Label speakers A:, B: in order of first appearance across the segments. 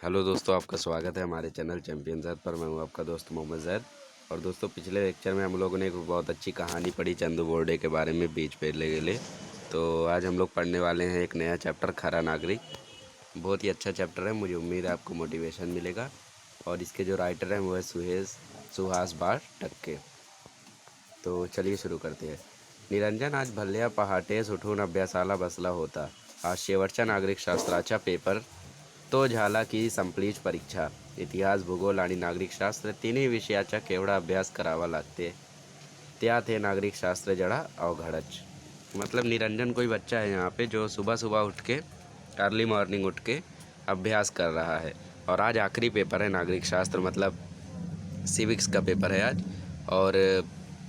A: Hello दोस्तों, आपका स्वागत है हमारे चैनल चैंपियन ज़ैद पर। मैं हूं आपका दोस्त मोहम्मद ज़ैद। और दोस्तों, पिछले लेक्चर में हम लोगों ने एक बहुत अच्छी कहानी पढ़ी चंदू बोर्डे के बारे में, बीच पे ले गेले। तो आज हम लोग पढ़ने वाले हैं एक नया चैप्टर, खरा नागरिक। बहुत ही अच्छा चैप्टर है, मुझे उम्मीद है आपको मोटिवेशन मिलेगा। और इसके जो राइटर हैं वो है सुहास बार टक्के। तो चलिए शुरू करते हैं। निरंजन आज भल्ल्या पहाटेस उठून अभ्यासाला बसला होता. आज शेवटच्या नागरिकशास्त्राच्या पेपर तो झाला की संपलीच परीक्षा. इतिहास, भूगोल आणि नागरिकशास्त्र तिन्ही विषयाचा केवढा अभ्यास करावा लागते. त्यात हे नागरिकशास्त्र जरा अवघडच. मतलब निरंजन कोई बच्चा है यहाँ पे जो सुबह सुबह उठ के, अर्ली मॉर्निंग उठ के अभ्यास कर रहा है। और आज आखिरी पेपर है नागरिकशास्त्र, मतलब सिविक्स का पेपर है आज। और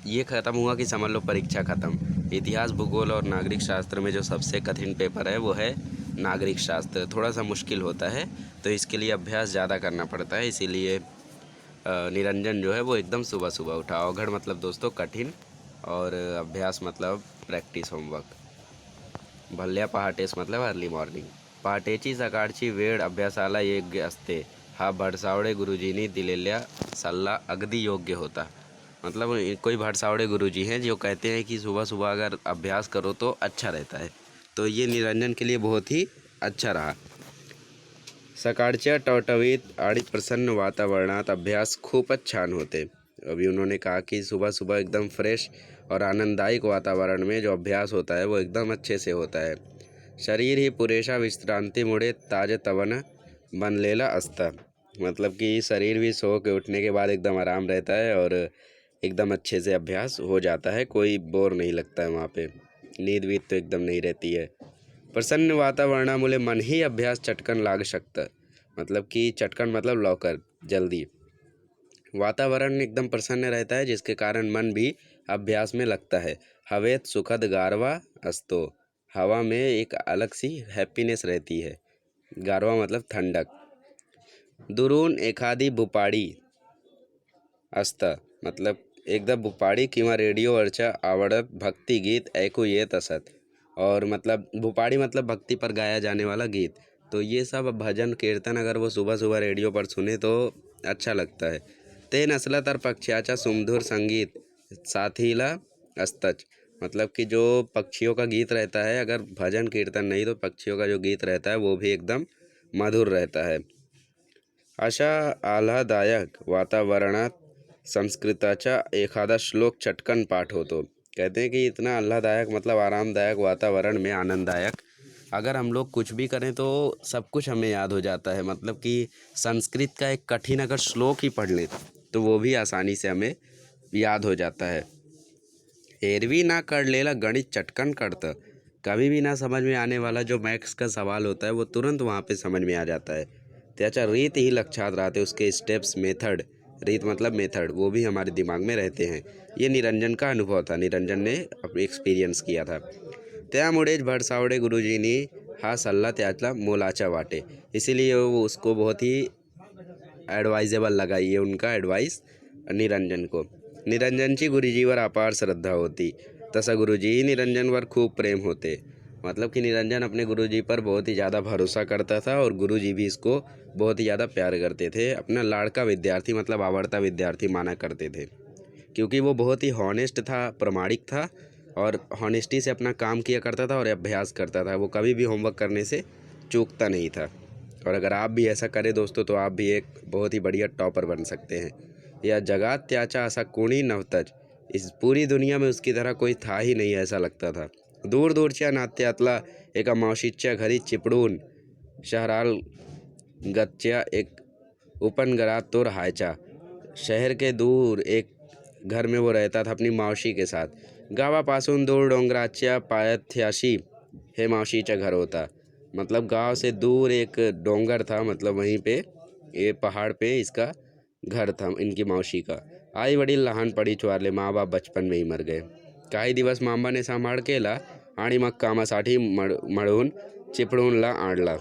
A: ये ख़त्म हुआ कि समझ लो परीक्षा ख़त्म। इतिहास, भूगोल और नागरिक शास्त्र में जो सबसे कठिन पेपर है वो है नागरिक शास्त्र। थोड़ा सा मुश्किल होता है, तो इसके लिए अभ्यास ज़्यादा करना पड़ता है। इसीलिए निरंजन जो है वो एकदम सुबह सुबह उठा। अवघड़ मतलब दोस्तों कठिन, और अभ्यास मतलब प्रैक्टिस, होमवर्क। भल्ल्या पहाटेस मतलब अर्ली मॉर्निंग. पहाटेची सकाळची वेळ अभ्यासाला योग्य असते. हा भडसावळे गुरुजींनी दिलेला सल्ला अगदी योग्य होता. मतलब कोई भडसावड़े गुरुजी हैं जो कहते हैं कि सुबह सुबह अगर अभ्यास करो तो अच्छा रहता है। तो ये निरंजन के लिए बहुत ही अच्छा रहा। सकाळच्या टवटवीत आणि प्रसन्न वातावरणात अभ्यास खूपच छान होते। अभी उन्होंने कहा कि सुबह सुबह एकदम फ्रेश और आनंददायक वातावरण में जो अभ्यास होता है वो एकदम अच्छे से होता है। शरीर ही पुरेशा विश्रांतीमुळे ताजेतवानं बनलेला असतं. मतलब कि शरीर भी सो के उठने के बाद एकदम आराम रहता है और एकदम अच्छे से अभ्यास हो जाता है, कोई बोर नहीं लगता है वहाँ पे। नींद वीद तो एकदम नहीं रहती है। प्रसन्न वातावरणामुळे मन ही अभ्यास चटकन लाग शकतं. मतलब कि चटकन मतलब लवकर, जल्दी। वातावरण एकदम प्रसन्न रहता है जिसके कारण मन भी अभ्यास में लगता है. हवेत सुखद गारवा असतो. हवा में एक अलग सी हैप्पीनेस रहती है. गारवा मतलब ठंडक. दुरून एखादी भुपाडी असतं. मतलब एकदा भुपाडी किंवा रेडिओवरच्या आवडत भक्तिगीत ऐकू येत असत. और मतलब भुपाड़ी मतलब भक्ति पर गाया जाने वाला गीत। तो ये सब भजन कीर्तन अगर वो सुबह सुबह रेडियो पर सुने तो अच्छा लगता है. ते नसलं तर पक्ष्याचा सुमधुर संगीत साथीला असतंच. मतलब कि जो पक्षियों का गीत रहता है, अगर भजन कीर्तन नहीं तो पक्षियों का जो गीत रहता है वो भी एकदम मधुर रहता है. अशा आल्हादायक वातावरणात संस्कृताचा एखादा श्लोक चटकन पाठ होतो. कहते हैं कि इतना आह्लादायक मतलब आरामदायक वातावरण में, आनंददायक, अगर हम लोग कुछ भी करें तो सब कुछ हमें याद हो जाता है. मतलब कि संस्कृत का एक कठिन अगर श्लोक ही पढ़ लें तो वो भी आसानी से हमें याद हो जाता है. एरवी ना कळलेला गणित चटकन कळतं. कभी भी ना समझ में आने वाला जो मैथ्स का सवाल होता है वो तुरंत वहाँ पे समझ में आ जाता है. त्याचा रीत ही लक्षात रहते, उसके स्टेप्स, मेथड, रीत मतलब मेथड, वो भी हमारे दिमाग में रहते हैं. ये निरंजन का अनुभव था, निरंजन ने एक्सपीरियंस किया था. त्यामुळेच भडसावळे गुरुजींनी हा सल्ला त्यातला मोलाचा वाटे. इसीलिए वो उसको बहुत ही ॲडवाइजेबल लगा, ये उनका ॲडवाइस निरंजन को. निरंजनची गुरुजीवर अपार श्रद्धा होती. तसा गुरुजी निरंजनवर खूप प्रेम होते. मतलब कि निरंजन अपने गुरुजी पर बहुत ही ज़्यादा भरोसा करता था और गुरुजी भी इसको बहुत ही ज़्यादा प्यार करते थे. अपना लाड़का विद्यार्थी मतलब आवड़ता विद्यार्थी माना करते थे, क्योंकि वो बहुत ही हॉनेस्ट था, प्रामाणिक था और हॉनेस्टी से अपना काम किया करता था और अभ्यास करता था. वो कभी भी होमवर्क करने से चूकता नहीं था. और अगर आप भी ऐसा करें दोस्तों तो आप भी एक बहुत ही बढ़िया टॉपर बन सकते हैं. या जगात त्याचा असा कोणी नव्हताच. इस पूरी दुनिया में उसकी तरह कोई था ही नहीं, ऐसा लगता था. दूर दूरच्या नात्यातला एका मावशीच्या घरी चिपळूण शहरालगतच्या एक उपनगरात तो राहायचा. शहर के दूर एक घर में वो रहता था अपनी मावशी के साथ. गावापासून दूर डोंगराच्या पायथ्याशी हे मावशीचा घर होता. मतलब गांव से दूर एक डोंगर था, मतलब वहीं पे ये पहाड़ पे इसका घर था, इनकी मावशी का. आई वडील लहानपणीच वारले, माँ बाप बचपन में ही मर गए. काही दिवस मामाने सांभाळ केला आणि मग कामासाठी मळून चिपळूणला आणला.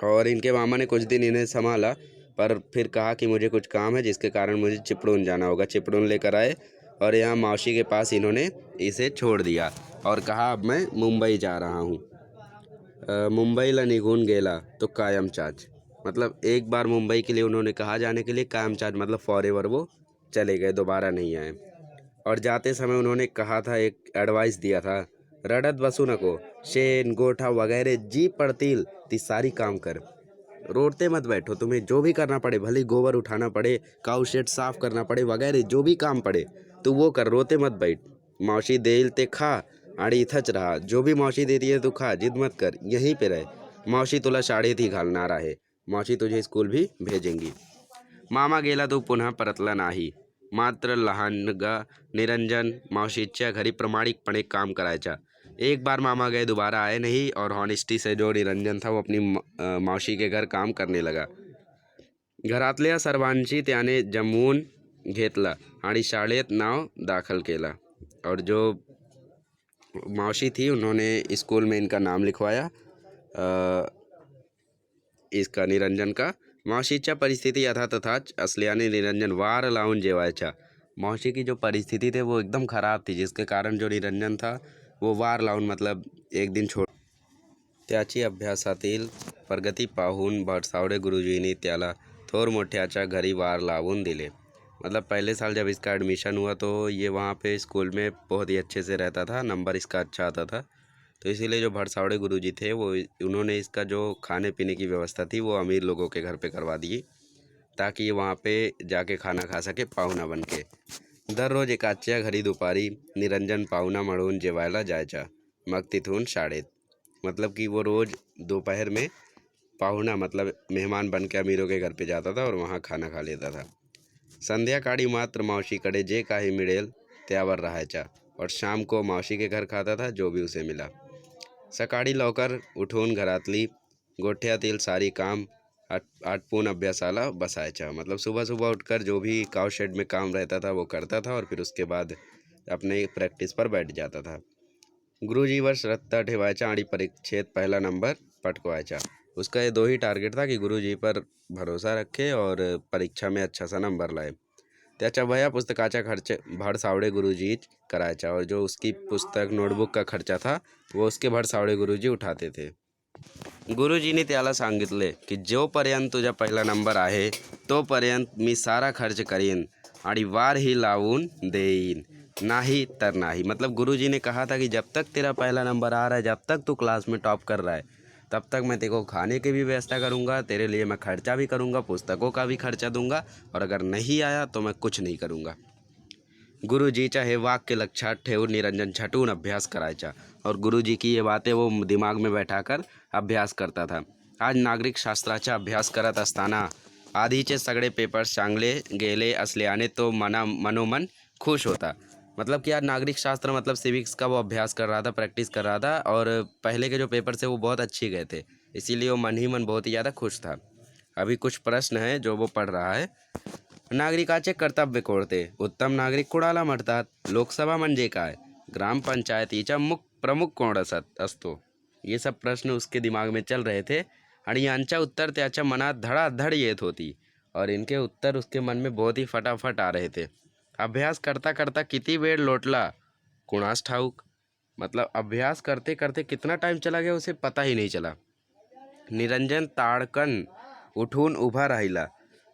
A: और इनके मामा ने कुछ दिन इन्हें संभाला, पर फिर कहा कि मुझे कुछ काम है जिसके कारण मुझे चिपळूण जाना होगा. चिपळूण लेकर आए और यहाँ मावशी के पास इन्होंने इसे छोड़ दिया और कहा अब मैं मुंबई जा रहा हूँ. मुंबईला निघून गेला तो कायमचाच. मतलब एक बार मुंबई के लिए उन्होंने कहा जाने के लिए, काम चार्ज मतलब फॉरएवर वो चले गए, दोबारा नहीं आए। और जाते समय उन्होंने कहा था, एक एडवाइस दिया था, रडत बसू नको, शेन गोठा वगैरह जी पड़तील ती सारी काम कर, रोडते मत बैठो, तुम्हें जो भी करना पड़े, भले गोबर उठाना पड़े, काऊ शेड साफ करना पड़े वगैरह जो भी काम पड़े तो वो कर, रोते मत बैठ। मौसी देल ते खा आणि इथंच रहा, जो भी मौसी देती है तू खा, जिद मत कर, यहीं पे रहे, मौसी तुला शाळेत ही घालणार आहे, मौसी तुझे स्कूल भी भेजेंगी। मामा गेला तो पुन्हा परतला नाही, मात्र लहानगा निरंजन मावशीच्या घरी प्रामाणिकपणे काम करायचा। एक बार मामा गए, दोबारा आए नहीं, और हॉनेस्टी से जो निरंजन था वो अपनी मावशी के घर काम करने लगा। घरातल्या सर्वांची त्याने जमवून घेतला आणि शाळेत नाव दाखल केला। और जो मौसी थी उन्होंने स्कूल में इनका नाम लिखवाया, इसका निरंजन का। मौशीच्या परिस्थिती यथा तथाच असल्याने निरंजन वार लावून जेवायचा। मौसी की जो परिस्थिति थी वो एकदम ख़राब थी, जिसके कारण जो निरंजन था वो वार लावून मतलब एक दिन छोड़, त्याची अभ्यासातील प्रगती पाहून भटसावडे गुरुजींनी त्याला थोर मोठ्याच्या घरी वार लावून दिले। मतलब पहले साल जब इसका एडमिशन हुआ तो ये वहाँ पे स्कूल में बहुत ही अच्छे से रहता था, नंबर इसका अच्छा आता था, तो इसीलिए जो भटसावड़े गुरुजी थे वो उन्होंने इसका जो खाने पीने की व्यवस्था थी वो अमीर लोगों के घर पे करवा दी, ताकि ये वहाँ पे जाके खाना खा सके पाहुणा बन के। दररोज एकाच्या घरी दुपारी निरंजन पाहुणा म्हणून जेवायला जायचा, मग तिथून शाळेत। मतलब कि वो रोज़ दोपहर में पाहुणा मतलब मेहमान बन के अमीरों के घर पे जाता था और वहाँ खाना खा लेता था। संध्याकाळी मात्र मावशीकडे जे काही मिळेल त्यावर राहायचा और शाम को मावशी के घर खाता था जो भी उसे मिला। सकाळी लवकर उठून घरातली गोठ्यातील सारी काम आटपून अभ्यासाला बसायचा। मतलब सुबह सुबह उठकर जो भी काउ शेड में काम रहता था वो करता था और फिर उसके बाद अपने प्रैक्टिस पर बैठ जाता था। गुरुजीवर श्रद्धा ठेवायचा आणि परीक्षेत पहला नंबर पटकवायचा। उसका ये दो ही टारगेट था कि गुरुजी पर भरोसा रखे और परीक्षा में अच्छा सा नंबर लाए। त्याच्या वह्या पुस्तकाचा खर्च भडसावडे गुरुजीच करायचा, और जो उसकी पुस्तक नोटबुक का खर्चा था वो उसके भडसावडे गुरुजी उठाते थे। गुरुजीने त्याला सांगितले की जोपर्यंत तुझा पहिला नंबर आहे तोपर्यंत मी सारा खर्च करीन आणि वार ही लावून देईन, नहीं तर नहीं। मतलब गुरुजी ने कहा था कि जब तक तेरा पहला नंबर आ रहा है, जब तक तू क्लास में टॉप कर रहा है, तब तक मैं तेरे को खाने की भी व्यवस्था करूँगा, तेरे लिए मैं खर्चा भी करूँगा, पुस्तकों का भी खर्चा दूंगा, और अगर नहीं आया तो मैं कुछ नहीं करूँगा। गुरुजीच्या हे वाक्य लक्षात ठेवून निरंजन झटून अभ्यास करायचा, और गुरुजी की ये बातें वो दिमाग में बैठाकर अभ्यास करता था। आज नागरिक शास्त्राचा अभ्यास करत असताना आधीचे सगळे पेपर्स चांगले गेले असल्याने तो मनोमन खुश होता। मतलब कि आज नागरिक शास्त्र मतलब सिविक्स का वो अभ्यास कर रहा था, प्रैक्टिस कर रहा था, और पहले के जो पेपर थे वो बहुत अच्छे गए थे, इसीलिए वो मन ही मन बहुत ही ज़्यादा खुश था। अभी कुछ प्रश्न हैं जो वो पढ़ रहा है। नागरिकाचे कर्तव्य कोणते? उत्तम नागरिक कुणाला म्हणतात? लोकसभा म्हणजे काय? ग्रामपंचायतीचा प्रमुख कोण असतो? ये सब प्रश्न उसके दिमाग में चल रहे थे आणि यांच्या उत्तर त्याच्या मनात धड़ाधड़ येत होती, और इनके उत्तर उसके मन में बहुत ही फटाफट आ रहे थे। अभ्यास करता करता किती वेळ लोटला कुणास ठाऊक। मतलब अभ्यास करते करते कितना टाइम चला गया उसे पता ही नहीं चला। निरंजन ताड़कन उठून उभा राहिला।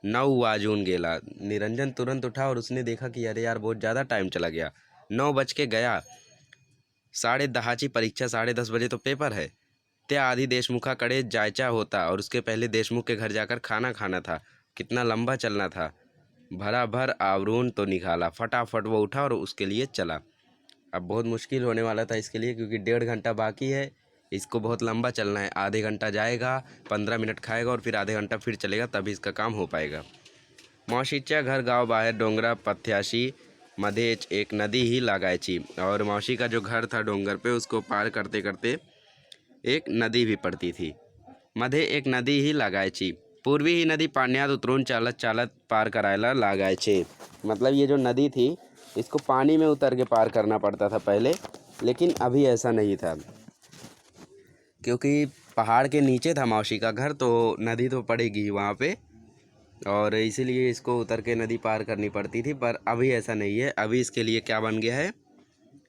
A: 9 वाजून गेला। निरंजन तुरंत उठा और उसने देखा कि अरे यार बहुत ज़्यादा टाइम चला गया, 9 बज के गया, 10:30ची परीक्षा, 10:30 बजे तो पेपर है। त्या आधी देशमुखाकडे जायचा होता और उसके पहले देशमुख के घर जाकर खाना खाना था। कितना लंबा चलना था। भराभर आवरून तो निकाला, फटाफट वो उठा और उसके लिए चला। अब बहुत मुश्किल होने वाला था इसके लिए, क्योंकि 1.5 घंटा बाकी है, इसको बहुत लंबा चलना है। आधे घंटा जाएगा, 15 मिनट खाएगा और फिर आधे घंटा फिर चलेगा, तभी इसका काम हो पाएगा। मावशीच्या घर गावाबाहेर डोंगरा पथ्याशी मध्येच एक नदी ही लागायची, और मौसी का जो घर था डोंगर पे, उसको पार करते करते एक नदी भी पड़ती थी। मध्ये एक नदी ही लागायची। पूर्वी ही नदी पाण्यात उतरून चालत चालत पार करायला लागायचे। मतलब ये जो नदी थी इसको पानी में उतर के पार करना पड़ता था पहले, लेकिन अभी ऐसा नहीं था, क्योंकि पहाड़ के नीचे था मौसी का घर, तो नदी तो पड़ेगी वहाँ पे, और इसीलिए इसको उतर के नदी पार करनी पड़ती थी। पर अभी ऐसा नहीं है, अभी इसके लिए क्या बन गया है?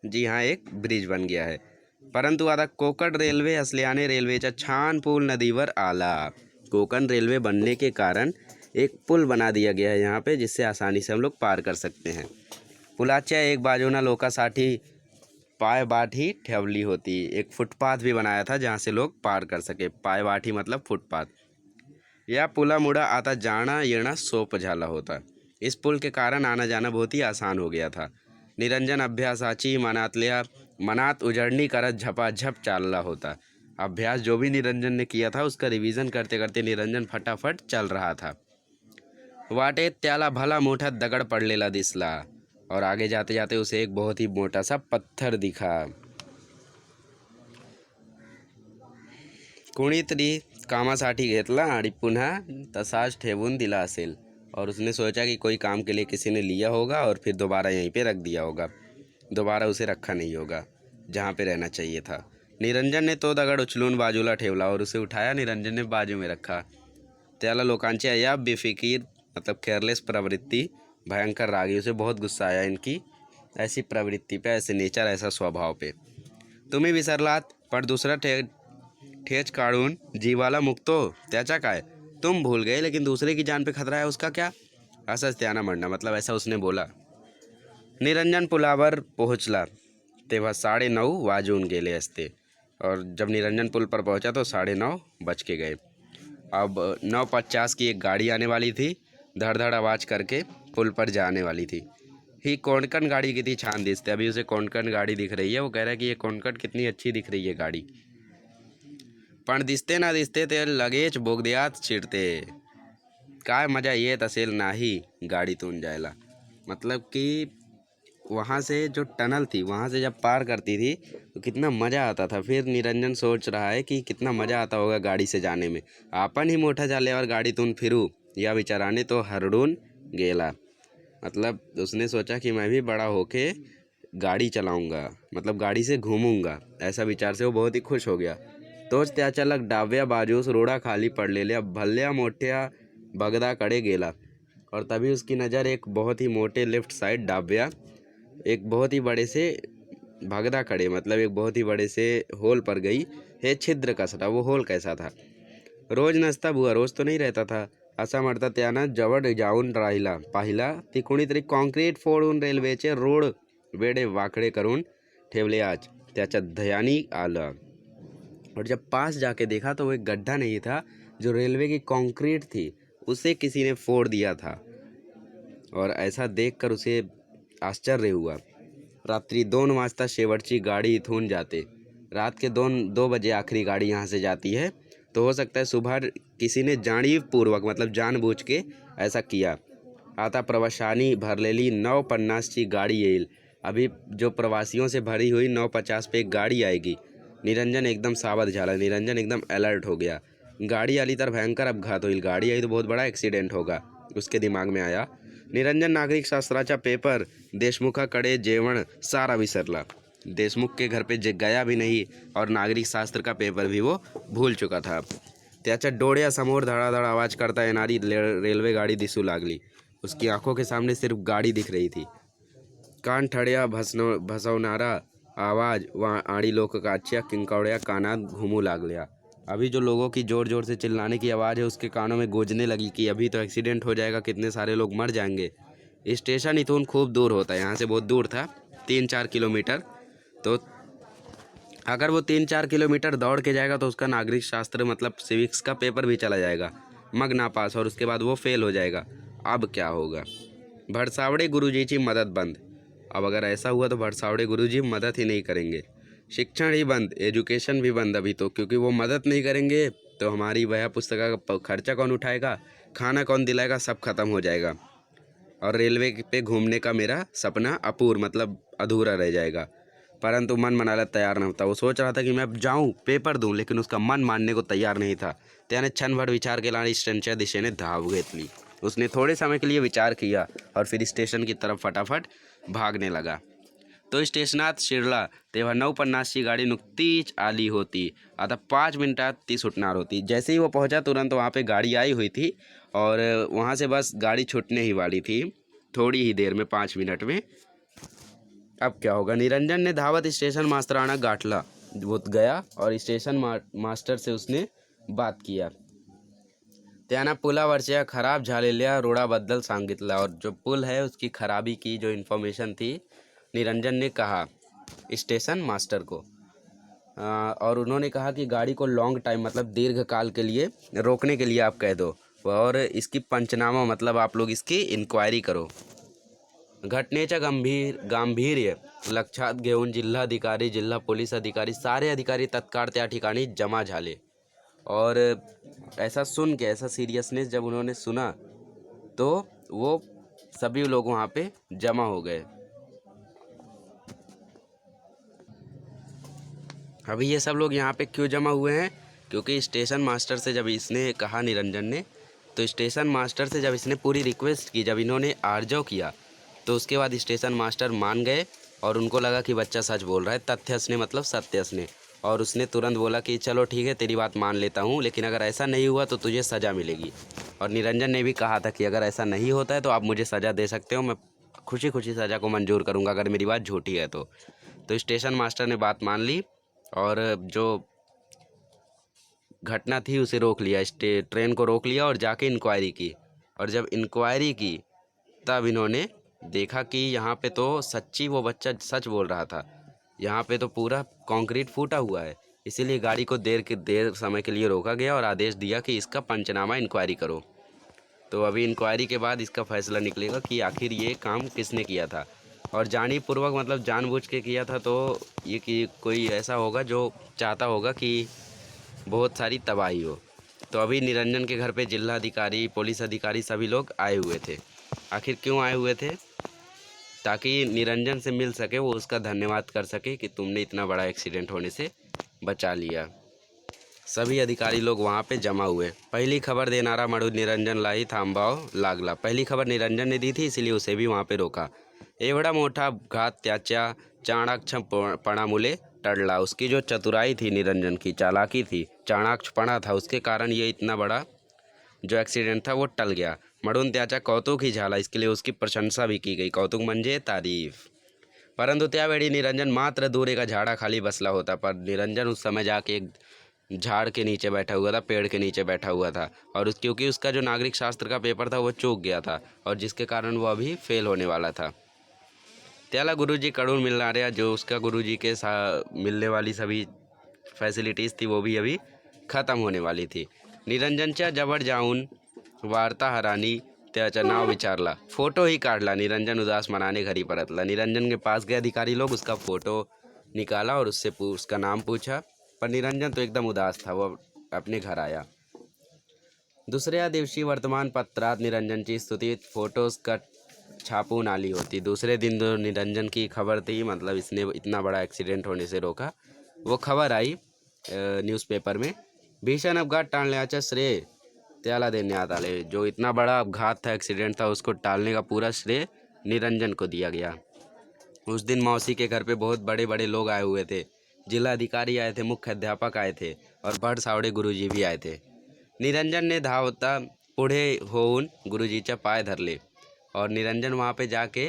A: जी हाँ, एक ब्रिज बन गया है। परंतु आता कोकण रेल्वे असल्याने रेल्वेचा छान पूल नदीवर आला। कोंकण रेलवे बनने के कारण एक पुल बना दिया गया है यहाँ पे, जिससे आसानी से हम लोग पार कर सकते हैं। पुलाच्या एक बाजूना लोकांसाठी पायवाटी ठेवली होती। एक फुटपाथ भी बनाया था जहाँ से लोग पार कर सके। पायवाटी मतलब फुटपाथ। या पुलामुळे आता जाना येणं सोपं झाला होता। इस पुल के कारण आना जाना बहुत ही आसान हो गया था। निरंजन अभ्यासाची मनात उजळणी करत झपाझप चालला होता। अभ्यास जो भी निरंजन ने किया था उसका रिवीजन करते करते निरंजन फटाफट चल रहा था। वाटेत त्याला भला मोठा दगड पडलेला दिसला और आगे जाते जाते उसे एक बहुत ही मोटा सा पत्थर दिखा। कोणीतरी कामासाठी घेतला आणि पुन्हा तसाच ठेवून दिला असेल, और उसने सोचा कि कोई काम के लिए किसी ने लिया होगा और फिर दोबारा यहीं पे रख दिया होगा, दोबारा उसे रखा नहीं होगा जहाँ पे रहना चाहिए था। निरंजन ने तो दगड उचलून बाजूला ठेवला और उसे उठाया निरंजन ने बाजू में रखा। त्याला लोकांची या बेफिकीर मतलब केयरलेस प्रवृत्ति भयंकर रागी, उसे बहुत गुस्सा आया इनकी ऐसी प्रवृत्ति पे, ऐसे नेचर, ऐसा स्वभाव पे। तुम्ही विसरलात पण दुसरा ठेच काढून जीवाला मुक्तो त्याचा काय, तुम भूल गए लेकिन दूसरे की जान पे खतरा है उसका क्या, असंच त्यानं म्हणणं, मतलब ऐसा उसने बोला। निरंजन पुलावर पोहोचला तेव्हा 9:30 वाजून गेले असते, और जब निरंजन पुल पर पहुंचा तो 9:30 बज के गए। अब 9:50 की एक गाड़ी आने वाली थी, धड़ धड़ आवाज़ करके पुल पर जाने वाली थी। ही कोंकण गाड़ी कितनी छान दिसते, अभी उसे कोंकण गाड़ी दिख रही है, वो कह रहा है कि ये कोंकण कितनी अच्छी दिख रही है गाड़ी। पण दिसते ना दिसते ते लगेच बोगद्यात शिरते। काय मजा येत असेल नाही गाडीतून जायला, मतलब कि वहाँ से जो टनल थी वहाँ से जब पार करती थी तो कितना मज़ा आता था। फिर निरंजन सोच रहा है कि कितना मज़ा आता होगा गाड़ी से जाने में, आपण ही मोठा झाल्यावर गाडीतून फिरू या विचाराने तो हरडून गेला। मतलब उसने सोचा कि मैं भी बड़ा होके गाड़ी चलाऊंगा, मतलब गाड़ी से घूमूंगा, ऐसा विचार से वो बहुत ही खुश हो गया। तोच त्याच्या लग डाव्या बाजूस रोडा खाली पडलेल्या भल्या मोठ्या भगदाकडे गेला, और तभी उसकी नज़र एक बहुत ही मोटे लेफ्ट साइड डाव्या एक बहुत ही बड़े से भगदाकडे, मतलब एक बहुत ही बड़े से होल पर गई। हे छिद्र कसला, वो होल कैसा था? रोज नसता बुवा, रोज तो नहीं रहता था। असा म्हणता त्यानं जवळ जाऊन पाहिला ती कोणीतरी कॉन्क्रीट फोडून रेल्वेचे रोड वेडे वाकडे करून ठेवले आज त्याच्या ध्यानी आलं। और जब पास जाके देखा तो वो एक गड्ढा नहीं था, जो रेलवे की कंक्रीट थी उसे किसी ने फोड़ दिया था, और ऐसा देखकर उसे आश्चर्य हुआ। रात्री 2 वाजता शेवटची गाड़ी इथून जाते, रात के 2 बजे आखिरी गाड़ी यहाँ से जाती है, तो हो सकता है सुबह किसी ने जाणीवपूर्वक मतलब जानबूझ के ऐसा किया। आता प्रवाशांनी भरलेली 9:50ची गाड़ी येईल, अभी जो प्रवासियों से भरी हुई 9:50 पे एक गाड़ी आएगी। निरंजन एकदम सावध झाला, निरंजन एकदम अलर्ट हो गया। गाड़ी आली तर भयंकर अपघात होईल, गाड़ी आई तो बहुत बड़ा एक्सीडेंट होगा, उसके दिमाग में आया। निरंजन नागरिक शास्त्राचा पेपर, देशमुखाकडे जेवण सारा विसरला। देशमुख के घर पे गया भी नहीं, और नागरिक शास्त्र का पेपर भी वो भूल चुका था। त्याच्या डोळ्यासमोर धडाधड आवाज करता येणारी रेल्वे गाडी दिसू लागली। उसकी आंखों के सामने सिर्फ गाड़ी दिख रही थी। कान ठळ्या भसवणारा आवाज व आड़ी लोकांच्या किंकाळ्या कानात घुमू लागल्या। अभी जो लोगों की ज़ोर ज़ोर से चिल्लाने की आवाज़ है उसके कानों में गूंजने लगी कि अभी तो एक्सीडेंट हो जाएगा, कितने सारे लोग मर जाएंगे। स्टेशन इथून खूब दूर होता है, यहाँ से बहुत दूर था, 3-4 किलोमीटर। तो अगर वो 3-4 किलोमीटर दौड़ के जाएगा तो उसका नागरिक शास्त्र मतलब सिविक्स का पेपर भी चला जाएगा, मग ना पास, और उसके बाद वो फेल हो जाएगा। अब क्या होगा? भरसावड़े गुरुजीची मदद बंद। अब अगर ऐसा हुआ तो भरसावड़े गुरुजी मदद ही नहीं करेंगे। शिक्षण ही बंद, एजुकेशन भी बंद अभी तो, क्योंकि वो मदद नहीं करेंगे तो हमारी वह पुस्तक का खर्चा कौन उठाएगा, खाना कौन दिलाएगा, सब खत्म हो जाएगा। और रेलवे पे घूमने का मेरा सपना अपूर्ण मतलब अधूरा रह जाएगा। परंतु मन मनायला तैयार नव्हता। वो सोच रहा था कि मैं अब जाऊँ पेपर दूँ, लेकिन उसका मन मानने को तैयार नहीं था। त्याने क्षणभर विचार केला आणि स्टेशनच्या दिशेने धाव घेतली। उसने थोड़े समय के लिए विचार किया और फिर स्टेशन की तरफ फटाफट भागने लगा। तो स्टेशनात शिरला तेव्हा 9:50ची गाडी नुकतीच आली होती। आता 5 मिनटात ती सुटणार होती। जैसे ही वो पहुंचा तुरंत वहाँ पे गाड़ी आई हुई थी, और वहाँ से बस गाड़ी छूटने ही वाली थी, थोड़ी ही देर में, 5 मिनट में। अब क्या होगा? निरंजन ने धावत स्टेशन मास्तराना गाठला। वो गया और स्टेशन मास्टर से उसने बात किया। त्यानं पुलावरच्या खराब झालेल्या रोडाबद्दल सांगितलं और जो पुल है उसकी खराबी की जो इन्फॉर्मेशन थी निरंजन ने कहा स्टेशन मास्टर को। और उन्होंने कहा कि गाड़ी को लॉन्ग टाइम मतलब दीर्घ काल के लिए रोकने के लिए आप कह दो और इसकी पंचनामा मतलब आप लोग इसकी इंक्वायरी करो। घटनेचं गांभीर्य लक्षात घेऊन जिल्हाधिकारी, जिल्हा पोलीस अधिकारी, सारे अधिकारी तत्काळ त्या ठिकाणी जमा झाले। और ऐसा सुन के, ऐसा सीरियसनेस जब उन्होंने सुना तो वो सभी लोग वहाँ पे जमा हो गए। अभी ये सब लोग यहाँ पे क्यों जमा हुए हैं? क्योंकि स्टेशन मास्टर से जब इसने कहा निरंजन ने, तो स्टेशन मास्टर से जब इसने पूरी रिक्वेस्ट की, जब इन्होंने आर्जव किया तो उसके बाद स्टेशन मास्टर मान गए और उनको लगा कि बच्चा सच बोल रहा है। तथ्यस ने मतलब सत्यस ने, और उसने तुरंत बोला कि चलो ठीक है तेरी बात मान लेता हूँ, लेकिन अगर ऐसा नहीं हुआ तो तुझे सज़ा मिलेगी। और निरंजन ने भी कहा था कि अगर ऐसा नहीं होता है तो आप मुझे सज़ा दे सकते हो, मैं खुशी खुशी सज़ा को मंजूर करूँगा अगर मेरी बात झूठी है तो स्टेशन मास्टर ने बात मान ली और जो घटना थी उसे रोक लिया, ट्रेन को रोक लिया और जाके इंक्वायरी की। और जब इंक्वायरी की तब इन्होंने देखा कि यहाँ पे तो सच्ची वो बच्चा सच बोल रहा था, यहाँ पे तो पूरा कंक्रीट फूटा हुआ है। इसीलिए गाड़ी को देर समय के लिए रोका गया और आदेश दिया कि इसका पंचनामा इंक्वायरी करो। तो अभी इंक्वायरी के बाद इसका फैसला निकलेगा कि आखिर ये काम किसने किया था। और जानीपूर्वक मतलब जानबूझ के किया था तो ये कि कोई ऐसा होगा जो चाहता होगा कि बहुत सारी तबाही हो। तो अभी निरंजन के घर पे जिलाधिकारी, पुलिस अधिकारी सभी लोग आए हुए थे। आखिर क्यों आए हुए थे? ताकि निरंजन से मिल सके, वो उसका धन्यवाद कर सके कि तुमने इतना बड़ा एक्सीडेंट होने से बचा लिया। सभी अधिकारी लोग वहाँ पे जमा हुए। पहिली खबर देणारा म्हणून निरंजन लाई थांबाव लागला। पहली खबर निरंजन ने दी थी, इसलिए उसे भी वहाँ पे रोका। एवढा मोठा अपघात त्याच्या चाणाक्षपणामुळे टळला। उसकी जो चतुराई थी, निरंजन की चालाकी थी, चाणाक्षपणा था, उसके कारण ये इतना बड़ा जो एक्सीडेंट था वो टल गया। म्हणून त्याचा कौतुक ही झाला, इसके लिए उसकी प्रशंसा भी की गई। कौतुक म्हणजे तारीफ। परंतु त्यावेळी निरंजन मात्र दूर एका झाडाखाली बसला होता। पर निरंजन उस समय जाके एक झाड़ के नीचे बैठा हुआ था, पेड़ के नीचे बैठा हुआ था। और क्योंकि उसका जो नागरिक शास्त्र का पेपर था वो चूक गया था और जिसके कारण वो अभी फेल होने वाला था। त्याला गुरुजीकडून मिळणाऱ्या जो उसका गुरुजी के मिलने वाली सभी फैसिलिटीज़ थी वो भी अभी ख़त्म होने वाली थी। निरंजनच्या जवळ जाऊन वार्ताहरांनी त्याचं नाव विचारला, फ़ोटो ही काढला। निरंजन उदास मनाने घरी परतला। निरंजन के पास गए अधिकारी लोग, उसका फ़ोटो निकाला और उससे उसका नाम पूछा। पर निरंजन तो एकदम उदास था, वो अपने घर आया। दुसऱ्या दिवशी वर्तमानपत्रात निरंजनची स्तुती फोटोज कट छापून आली होती। दूसरे दिन जो निरंजन की खबर थी, मतलब इसने इतना बड़ा एक्सीडेंट होने से रोका, वो खबर आई न्यूज़पेपर में। भीषण अपघात टाळण्याचं श्रेय त्याला देण्यात आले। जो इतना बड़ा अपघात था, एक्सीडेंट था, उसको टालने का पूरा श्रेय निरंजन को दिया गया। उस दिन मौसी के घर पे बहुत बड़े बड़े लोग आए हुए थे। जिला अधिकारी आए थे, मुख्य अध्यापक आए थे और भट सावड़े गुरुजी भी आए थे। निरंजन ने धावता पुढे होऊन गुरुजीच्या पाय धरले और निरंजन वहाँ पे जाके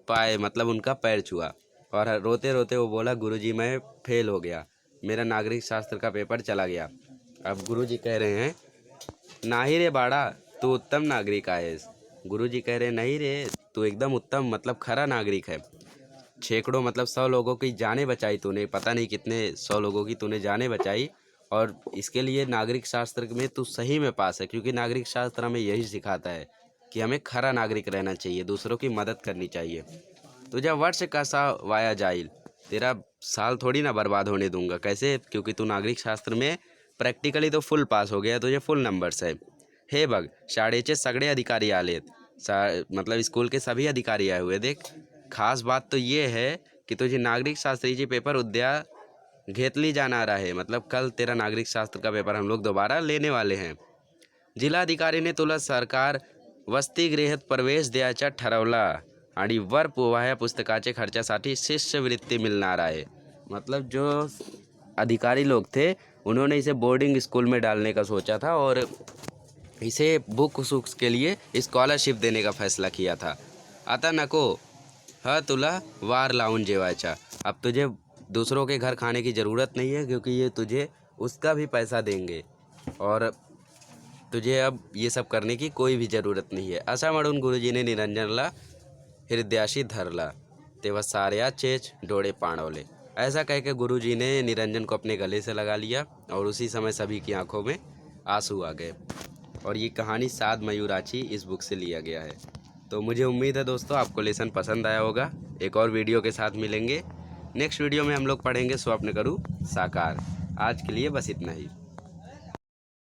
A: पाए मतलब उनका पैर छुआ और रोते रोते वो बोला, गुरुजी मैं फेल हो गया, मेरा नागरिक शास्त्र का पेपर चला गया। अब गुरुजी कह रहे हैं, नाही रे बाड़ा, तू उत्तम नागरिक आहेस। गुरुजी कह रहे, नहीं रे, तू एकदम उत्तम मतलब खरा नागरिक है। सैकड़ों मतलब 100 लोगों की जानें बचाई तूने, पता नहीं कितने 100 लोगों की तूने जानें बचाई और इसके लिए नागरिक शास्त्र में तू सही में पास है। क्योंकि नागरिक शास्त्र हमें यही सिखाता है कि हमें खरा नागरिक रहना चाहिए, दूसरों की मदद करनी चाहिए। तुझा वर्ष कसा वाया जाईल, तेरा साल थोड़ी ना बर्बाद होने दूंगा। कैसे? क्योंकि तू नागरिक शास्त्र में प्रैक्टिकली तो फुल पास हो गया, तुझे फुल नंबर्स है। हे बघ, शाळेचे सगळे अधिकारी आलेत, मतलब स्कूल के सभी अधिकारी आए हुए। देख, खास बात तो ये है कि तुझे नागरिक शास्त्रीची पेपर उद्या घेतली जाणार आहे, मतलब कल तेरा नागरिक शास्त्र का पेपर हम लोग दोबारा लेने वाले हैं। जिल्हाधिकारी ने तुला सरकार वसतिगृहात प्रवेश द्यायचा ठरवला आणि वर पोहाया पुस्तकाचे खर्चासाठी शिष्यवृत्ती मिलणार आहे। मतलब जो अधिकारी लोग थे उन्होंने इसे बोर्डिंग स्कूल में डालने का सोचा था और इसे बुक सुक्स के लिए स्कॉलरशिप देने का फैसला किया था। आता नको हा तुला वार लावून जेवायचा। अब तुझे दूसरों के घर खाने की ज़रूरत नहीं है, क्योंकि ये तुझे उसका भी पैसा देंगे। और तुझे अब ये सब करने की कोई भी ज़रूरत नहीं है, असा म्हणून गुरुजीने निरंजनला हृदयाशी धरला, तेव्हा साऱ्या चेच डोळे पाणवले। ऐसा कह के गुरुजी ने निरंजन को अपने गले से लगा लिया और उसी समय सभी की आंखों में आंसू आ गए। और ये कहानी सात मयूराक्षी इस बुक से लिया गया है। तो मुझे उम्मीद है दोस्तों आपको लेसन पसंद आया होगा। एक और वीडियो के साथ मिलेंगे। नेक्स्ट वीडियो में हम लोग पढ़ेंगे स्वप्न करूँ साकार। आज के लिए बस इतना ही।